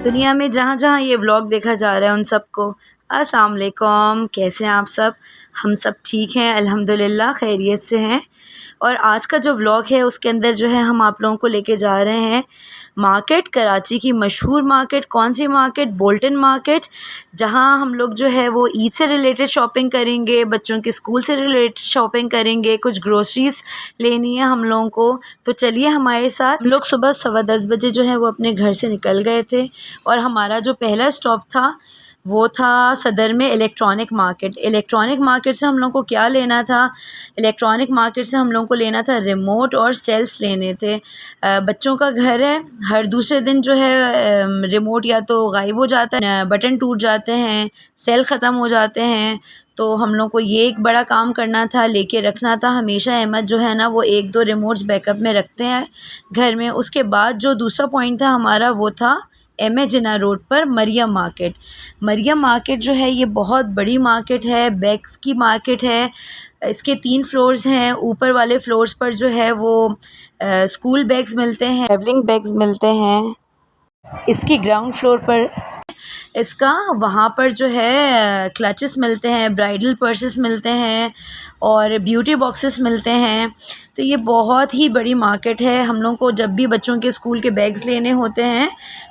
दुनिया में जहाँ-जहाँ ये व्लॉग देखा जा रहा है उन सबको अस्सलाम वालेकुम। कैसे हैं आप सब? हम सब ठीक हैं अल्हम्दुलिल्लाह, खैरियत से हैं। और आज का जो व्लॉग है उसके अंदर जो है हम आप लोगों को लेके जा रहे हैं मार्केट, कराची की मशहूर मार्केट। कौन सी मार्केट? बोल्टन मार्केट, जहाँ हम लोग जो है वो ईद से रिलेटेड शॉपिंग करेंगे, बच्चों के स्कूल से रिलेटेड शॉपिंग करेंगे, कुछ ग्रोसरीज लेनी है हम लोगों को। तो चलिए हमारे साथ। हम लोग सुबह 10:15 बजे जो है वो अपने घर से निकल गए थे और हमारा जो पहला स्टॉप था वो था सदर में इलेक्ट्रॉनिक मार्केट। इलेक्ट्रॉनिक मार्केट से हम लोगों को क्या लेना था? इलेक्ट्रॉनिक मार्केट से हम लोगों को लेना था रिमोट और सेल्स लेने थे। बच्चों का घर है, हर दूसरे दिन जो है रिमोट या तो गायब हो जाता है, बटन टूट जाते हैं, सेल ख़त्म हो जाते हैं। तो हम लोग को ये एक बड़ा काम करना था, लेके रखना था। हमेशा अहमद जो है ना वो 1-2 रिमोट्स बैकअप में रखते हैं घर में। उसके बाद जो दूसरा पॉइंट था हमारा वो था एम.ए. जिन्ना रोड पर मरियम मार्केट। मरियम मार्केट जो है ये बहुत बड़ी मार्केट है, बैग्स की मार्केट है। इसके 3 फ्लोर्स हैं। ऊपर वाले फ्लोर्स पर जो है वो स्कूल बैग्स मिलते हैं, ट्रैवलिंग बैग्स मिलते हैं। इसकी ग्राउंड फ्लोर पर इसका वहाँ पर जो है क्लचेस मिलते हैं, ब्राइडल पर्सेस मिलते हैं और ब्यूटी बॉक्सेस मिलते हैं। तो ये बहुत ही बड़ी मार्केट है। हम लोग को जब भी बच्चों के स्कूल के बैग्स लेने होते हैं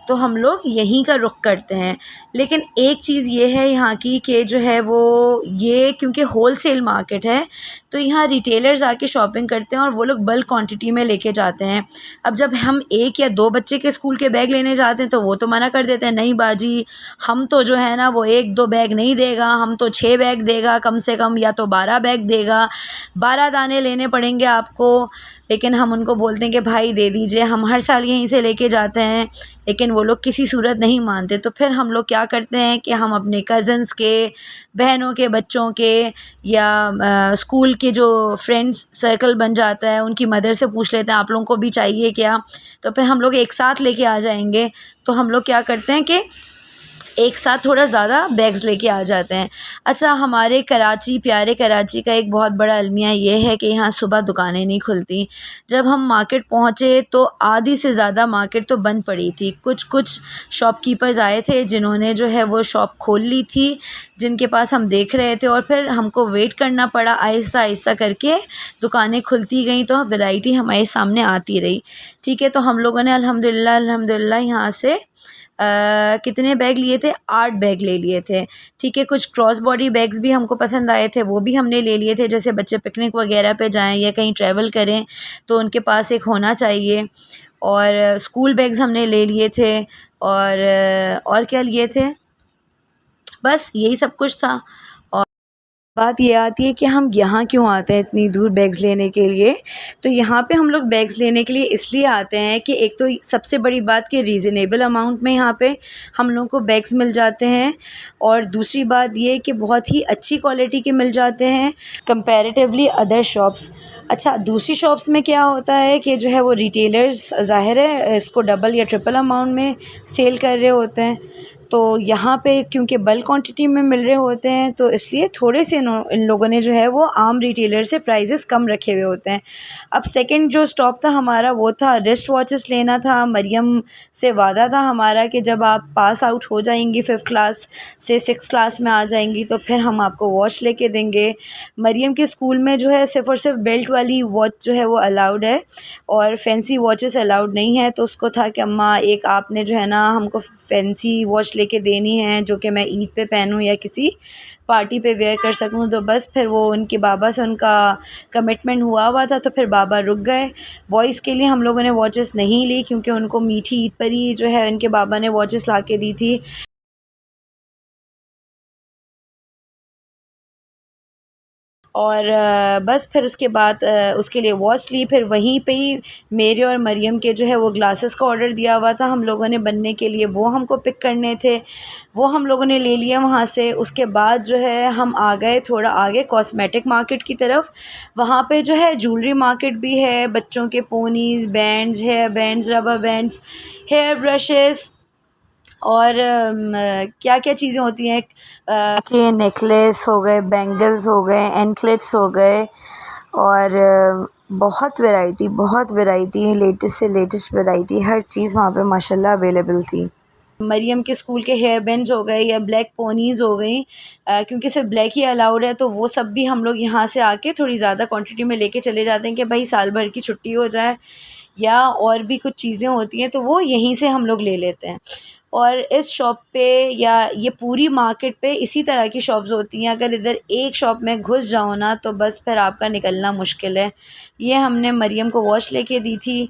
तो हम लोग यहीं का रुख करते हैं। लेकिन एक चीज़ ये है यहाँ की कि जो है वो ये क्योंकि होलसेल मार्केट है तो यहाँ रिटेलर्स आके शॉपिंग करते हैं और वो लोग बल्क क्वांटिटी में लेके जाते हैं। अब जब हम 1 या 2 बच्चे के स्कूल के बैग लेने जाते हैं तो वो तो मना कर देते हैं, नहीं बाजी हम तो जो है ना वो 1-2 बैग नहीं देगा, हम तो 6 बैग देगा कम से कम, या तो 12 बैग देगा, 12 दाने लेने पड़ेंगे आपको। लेकिन हम उनको बोलते हैं कि भाई दे दीजिए, हम हर साल यहीं से लेके जाते हैं। लेकिन वो लोग किसी सूरत नहीं मानते। तो फिर हम लोग क्या करते हैं कि हम अपने कज़न्स के, बहनों के बच्चों के या स्कूल के जो फ्रेंड्स सर्कल बन जाता है उनकी मदर से पूछ लेते हैं आप लोगों को भी चाहिए क्या? तो फिर हम लोग एक साथ लेके आ जाएंगे। तो हम लोग क्या करते हैं कि एक साथ थोड़ा ज़्यादा बैग्स लेके आ जाते हैं। अच्छा, हमारे कराची, प्यारे कराची का एक बहुत बड़ा अलमिया ये है कि यहाँ सुबह दुकानें नहीं खुलती। जब हम मार्केट पहुँचे तो आधी से ज़्यादा मार्केट तो बंद पड़ी थी। कुछ शॉपकीपर्स आए थे जिन्होंने जो है वो शॉप खोल ली थी, जिनके पास हम देख रहे थे और फिर हमको वेट करना पड़ा। आहिस्ता आहिस्ता करके दुकानें खुलती गईं तो वैरायटी हमारे सामने आती रही। ठीक है, तो हम लोगों ने अल्हम्दुलिल्लाह यहाँ से कितने बैग लिए थे? 8 बैग ले लिए थे। ठीक है, कुछ क्रॉस बॉडी बैग्स भी हमको पसंद आए थे, वो भी हमने ले लिए थे। जैसे बच्चे पिकनिक वगैरह पे जाएं या कहीं ट्रैवल करें तो उनके पास एक होना चाहिए। और स्कूल बैग्स हमने ले लिए थे। और क्या लिए थे? बस यही सब कुछ था। बात ये आती है कि हम यहाँ क्यों आते हैं इतनी दूर बैग्स लेने के लिए। तो यहाँ पे हम लोग बैग्स लेने के लिए इसलिए आते हैं कि एक तो सबसे बड़ी बात कि रीज़नेबल अमाउंट में यहाँ पे हम लोगों को बैग्स मिल जाते हैं, और दूसरी बात ये कि बहुत ही अच्छी क्वालिटी के मिल जाते हैं कंपैरेटिवली अदर शॉप्स। अच्छा, दूसरी शॉप्स में क्या होता है कि जो है वो रिटेलर्स ज़ाहिर है इसको डबल या ट्रिपल अमाउंट में सेल कर रहे होते हैं। तो यहाँ पे क्योंकि बल्क क्वांटिटी में मिल रहे होते हैं तो इसलिए थोड़े से इन लोगों ने जो है वो आम रिटेलर से प्राइजेस कम रखे हुए होते हैं। अब सेकंड जो स्टॉप था हमारा वो था रिस्ट वॉचेस लेना था। मरियम से वादा था हमारा कि जब आप पास आउट हो जाएंगी 5th क्लास से 6th क्लास में आ जाएंगी तो फिर हम आपको वॉच लेके देंगे। मरियम के स्कूल में जो है सिर्फ़ और सिर्फ बेल्ट वाली वॉच जो है वो अलाउड है और फैंसी वॉचेस अलाउड नहीं है। तो उसको था कि अम्मा एक आपने जो है ना हमको फैंसी वॉच लेके देनी है जो कि मैं ईद पे पहनूं या किसी पार्टी पे वेयर कर सकूं। तो बस फिर वो उनके बाबा से उनका कमिटमेंट हुआ था तो फिर बाबा रुक गए। बॉयज़ के लिए हम लोगों ने वॉचेस नहीं ली क्योंकि उनको मीठी ईद पर ही जो है उनके बाबा ने वॉचेस ला के दी थी। और बस फिर उसके बाद उसके लिए वॉच ली। फिर वहीं पे ही मेरे और मरियम के जो है वो ग्लासेस का ऑर्डर दिया हुआ था हम लोगों ने बनने के लिए, वो हमको पिक करने थे, वो हम लोगों ने ले लिया वहाँ से। उसके बाद जो है हम आ गए थोड़ा आगे कॉस्मेटिक मार्केट की तरफ। वहाँ पे जो है ज्वेलरी मार्केट भी है, बच्चों के ponies, bands, hair bands, rubber bands, hair brushes और क्या क्या चीज़ें होती हैं के नेकलेस हो गए, बैंगल्स हो गए, एंकलेट्स हो गए और बहुत वैरायटी लेटेस्ट से लेटेस्ट वैरायटी हर चीज़ वहाँ पे माशाल्लाह अवेलेबल थी। मरियम के स्कूल के हेयर बैंड्स हो गए या ब्लैक पोनीज़ हो गई, क्योंकि सिर्फ ब्लैक ही अलाउड है, तो वो सब भी हम लोग यहाँ से आके थोड़ी ज़्यादा क्वांटिटी में लेके चले जाते हैं कि भाई साल भर की छुट्टी हो जाए, या और भी कुछ चीज़ें होती हैं तो वो यहीं से हम लोग ले लेते हैं। और इस शॉप पे या ये पूरी मार्केट पे इसी तरह की शॉप्स होती हैं। अगर इधर एक शॉप में घुस जाओ ना तो बस फिर आपका निकलना मुश्किल है। ये हमने मरियम को वॉच लेके दी थी,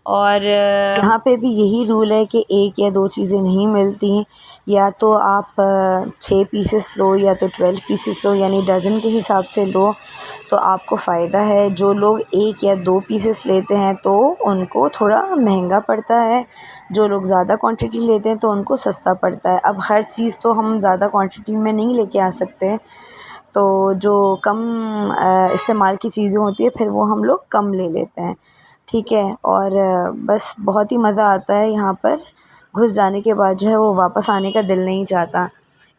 और यहाँ पे भी यही रूल है कि एक या दो चीज़ें नहीं मिलती, या तो आप 6 पीसेस लो या तो 12 पीसेस लो, यानी डज़न के हिसाब से लो तो आपको फ़ायदा है। जो लोग एक या दो पीसेस लेते हैं तो उनको थोड़ा महंगा पड़ता है, जो लोग ज़्यादा क्वांटिटी लेते हैं तो उनको सस्ता पड़ता है। अब हर चीज़ तो हम ज़्यादा क्वांटिटी में नहीं लेके आ सकते, तो जो कम इस्तेमाल की चीज़ें होती है फिर वो हम लोग कम ले लेते हैं, ठीक है। और बस बहुत ही मज़ा आता है यहाँ पर, घुस जाने के बाद जो है वो वापस आने का दिल नहीं चाहता।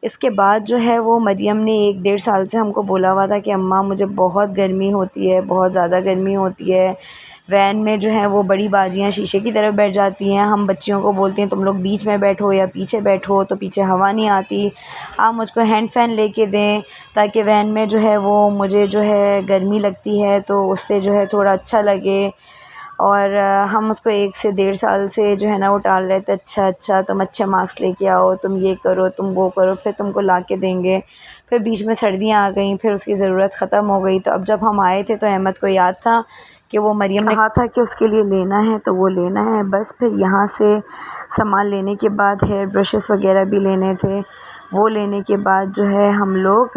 इसके बाद जो है वो मरियम ने 1 डेढ़ साल से हमको बोला हुआ था कि अम्मा मुझे बहुत गर्मी होती है, बहुत ज़्यादा गर्मी होती है। वैन में जो है वो बड़ी बाजियाँ शीशे की तरफ बैठ जाती हैं, हम बच्चियों को बोलते हैं तुम लोग बीच में बैठो या पीछे बैठो, तो पीछे हवा नहीं आती। आप मुझको हैंड फ़ैन लेके दें ताकि वैन में जो है वो मुझे जो है गर्मी लगती है तो उससे जो है थोड़ा अच्छा लगे। और हम उसको 1 से 1.5 साल से जो है ना वो टाल रहे थे, अच्छा तुम अच्छे मार्क्स लेके आओ, तुम ये करो, तुम वो करो, फिर तुमको ला के देंगे। फिर बीच में सर्दियाँ आ गईं, फिर उसकी ज़रूरत ख़त्म हो गई। तो अब जब हम आए थे तो अहमद को याद था कि वो मरियम ने कहा था कि उसके लिए लेना है तो वो लेना है। बस फिर यहाँ से सामान लेने के बाद हेयर ब्रशेस वगैरह भी लेने थे। वो लेने के बाद जो है हम लोग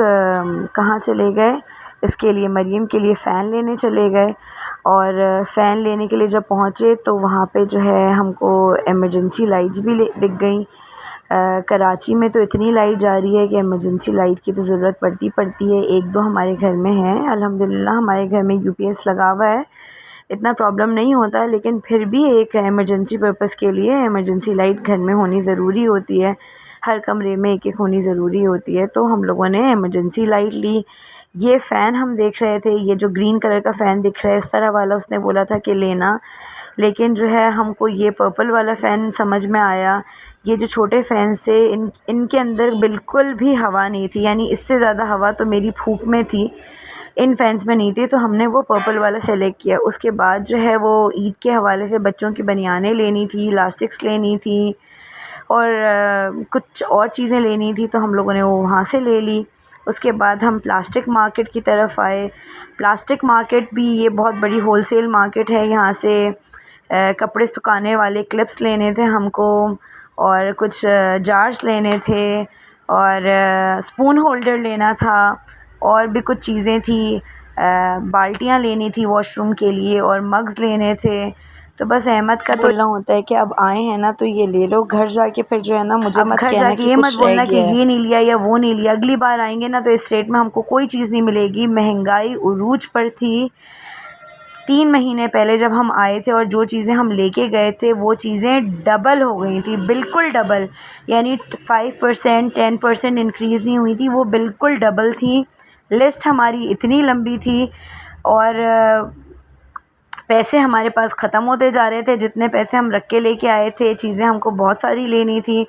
कहाँ चले गए, इसके लिए मरियम के लिए फ़ैन लेने चले गए। और फ़ैन लेने के लिए जब पहुँचे तो वहाँ पे जो है हमको इमरजेंसी लाइट्स भी दिख गई। कराची में तो इतनी लाइट जा रही है कि इमरजेंसी लाइट की तो ज़रूरत पड़ती है। 1-2 हमारे घर में है, अल्हम्दुलिल्लाह हमारे घर में यूपीएस लगा हुआ है, इतना प्रॉब्लम नहीं होता है, लेकिन फिर भी एक इमरजेंसी पर्पस के लिए इमरजेंसी लाइट घर में होनी ज़रूरी होती है। हर कमरे में एक-एक होनी ज़रूरी होती है, तो हम लोगों ने इमरजेंसी लाइट ली। ये फ़ैन हम देख रहे थे, ये जो ग्रीन कलर का फ़ैन दिख रहा है इस तरह वाला उसने बोला था कि लेना, लेकिन जो है हमको ये पर्पल वाला फ़ैन समझ में आया। ये जो छोटे फ़ैन से इनके अंदर बिल्कुल भी हवा नहीं थी, यानी इससे ज़्यादा हवा तो मेरी फूँक में थी, इन फ़ैन्स में नहीं थी, तो हमने वो पर्पल वाला सेलेक्ट किया। उसके बाद जो है वो ईद के हवाले से बच्चों की बनियानें लेनी थी, इलास्टिक्स लेनी थी, और कुछ और चीज़ें लेनी थी, तो हम लोगों ने वो वहाँ से ले ली। उसके बाद हम प्लास्टिक मार्केट की तरफ आए। प्लास्टिक मार्केट भी ये बहुत बड़ी होलसेल मार्केट है। यहाँ से कपड़े सुखाने वाले क्लिप्स लेने थे हमको, और कुछ जार्स लेने थे, और स्पून होल्डर लेना था, और भी कुछ चीज़ें थी, बाल्टियाँ लेनी थी वॉशरूम के लिए, और मग्स लेने थे। तो बस अहमद का तो बोलना होता है कि अब आए हैं ना तो ये ले लो, घर जाके फिर जो है ना मुझे मत कहना कि ये मत बोलना कि ये नहीं लिया या वो नहीं लिया। अगली बार आएंगे ना तो इस रेट में हमको कोई चीज़ नहीं मिलेगी। महंगाई उरूज पर थी 3 महीने पहले जब हम आए थे, और जो चीज़ें हम लेके गए थे वो चीज़ें डबल हो गई थी, बिल्कुल डबल, यानी 5% 10% इंक्रीज़ नहीं हुई थी, वो बिल्कुल डबल थी। लिस्ट हमारी इतनी लंबी थी, और पैसे हमारे पास ख़त्म होते जा रहे थे। जितने पैसे हम रख के लेके आए थे, चीज़ें हमको बहुत सारी लेनी थी।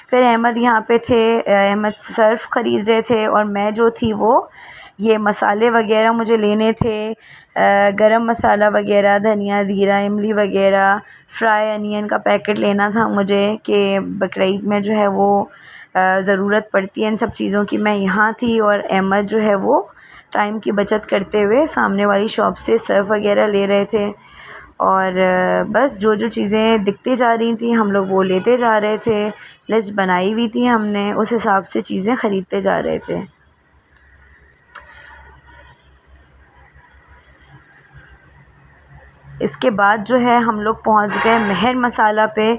फिर अहमद यहाँ पे थे, अहमद सर्फ़ ख़रीद रहे थे, और मैं जो थी वो ये मसाले वगैरह मुझे लेने थे, गरम मसाला वगैरह, धनिया ज़ीरा इमली वगैरह, फ्राई अनियन का पैकेट लेना था मुझे कि बकरीद में जो है वो ज़रूरत पड़ती है इन सब चीज़ों की। मैं यहाँ थी, और अहमद जो है वो टाइम की बचत करते हुए सामने वाली शॉप से सर्फ़ वगैरह ले रहे थे। और बस जो जो चीज़ें दिखती जा रही थी हम लोग वो लेते जा रहे थे। लिस्ट बनाई हुई थी हमने, उस हिसाब से चीज़ें ख़रीदते जा रहे थे। इसके बाद जो है हम लोग पहुंच गए मेहर मसाला पे।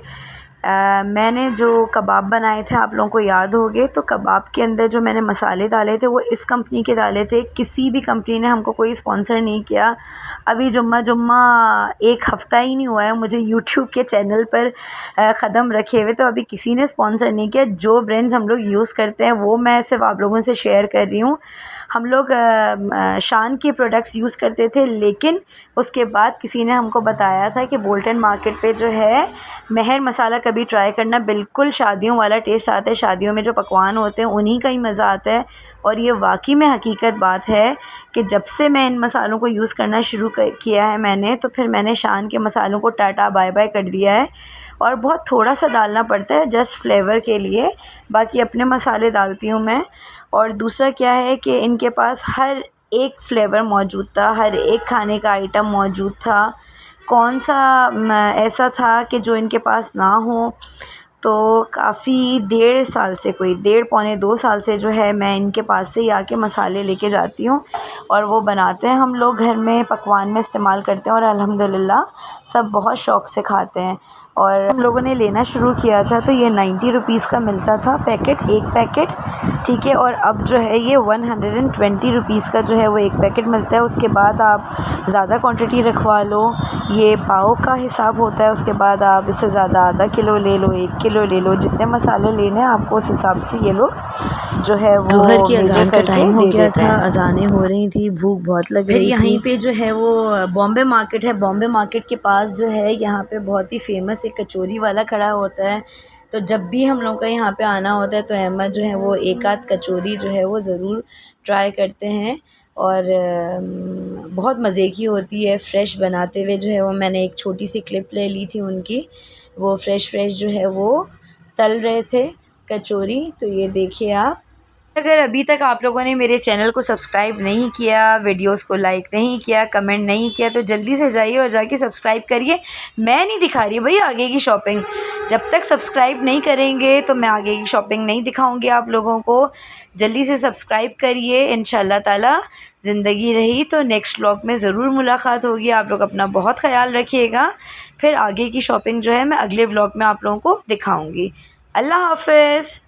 मैंने जो कबाब बनाए थे आप लोगों को याद होंगे, तो कबाब के अंदर जो मैंने मसाले डाले थे वो इस कंपनी के डाले थे। किसी भी कंपनी ने हमको कोई स्पॉन्सर नहीं किया। अभी जुम्मा एक हफ़्ता ही नहीं हुआ है मुझे यूट्यूब के चैनल पर क़दम रखे हुए, तो अभी किसी ने स्पॉन्सर नहीं किया। जो ब्रांड्स हम लोग यूज़ करते हैं वो मैं सिर्फ आप लोगों से शेयर कर रही हूँ। हम लोग शान के प्रोडक्ट्स यूज़ करते थे, लेकिन उसके बाद किसी ने हमको बताया था कि बोल्टन मार्केट पे जो है मेहर मसाला कभी ट्राई करना, बिल्कुल शादियों वाला टेस्ट आता है। शादियों में जो पकवान होते हैं उन्हीं का ही मज़ा आता है। और ये वाकई में हकीकत बात है कि जब से मैं इन मसालों को यूज़ करना शुरू किया है मैंने, तो फिर मैंने शान के मसालों को टाटा बाय बाय कर दिया है। और बहुत थोड़ा सा डालना पड़ता है जस्ट फ्लेवर के लिए, बाकी अपने मसाले डालती हूँ मैं। और दूसरा क्या है कि इनके पास हर एक फ्लेवर मौजूद था, हर एक खाने का आइटम मौजूद था। कौन सा ऐसा था कि जो इनके पास ना हो। तो काफ़ी डेढ़ साल से, कोई 1.5 पौने 2 साल से जो है मैं इनके पास से ही आके मसाले लेके जाती हूँ और वो बनाते हैं। हम लोग घर में पकवान में इस्तेमाल करते हैं और अल्हम्दुलिल्लाह सब बहुत शौक़ से खाते हैं। और हम लोगों ने लेना शुरू किया था तो ये 90 रुपीज़ का मिलता था पैकेट, एक पैकेट, ठीक है। और अब जो है ये 120 रुपीज़ का जो है वो एक पैकेट मिलता है। उसके बाद आप ज़्यादा क्वांटिटी रखवा लो, ये पाव का हिसाब होता है। उसके बाद आप इससे ज़्यादा आधा किलो ले लो, 1 किलो ले लो, जितने मसाले लेने हैं आपको उस हिसाब से ये लोग जो है वो ज़ोहर की अज़ान का टाइम हो गया था, हैं। अज़ानें हो रही थी, भूख बहुत लग फिर रही यहीं थी। पे जो है वो बॉम्बे मार्केट है। बॉम्बे मार्केट के पास जो है यहाँ पे बहुत ही फेमस एक कचौरी वाला खड़ा होता है। तो जब भी हम लोग का यहाँ पे आना होता है तो अहमद जो है वो एक आध कचौरी जो है वो ज़रूर ट्राई करते हैं। और बहुत मज़े की होती है। फ़्रेश बनाते हुए जो है वो मैंने एक छोटी सी क्लिप ले ली थी उनकी, वो फ़्रेश जो है वो तल रहे थे कचौरी। तो ये देखिए आप, अगर अभी तक आप लोगों ने मेरे चैनल को सब्सक्राइब नहीं किया, वीडियोस को लाइक नहीं किया, कमेंट नहीं किया, तो जल्दी से जाइए और जाके सब्सक्राइब करिए। मैं नहीं दिखा रही भाई आगे की शॉपिंग, जब तक सब्सक्राइब नहीं करेंगे तो मैं आगे की शॉपिंग नहीं दिखाऊंगी आप लोगों को। जल्दी से सब्सक्राइब करिए। इंशाल्लाह ताला ज़िंदगी रही तो नेक्स्ट व्लॉग में ज़रूर मुलाकात होगी। आप लोग अपना बहुत ख़याल रखिएगा। फिर आगे की शॉपिंग जो है मैं अगले व्लॉग में आप लोगों को दिखाऊँगी। अल्लाह हाफ़िज़।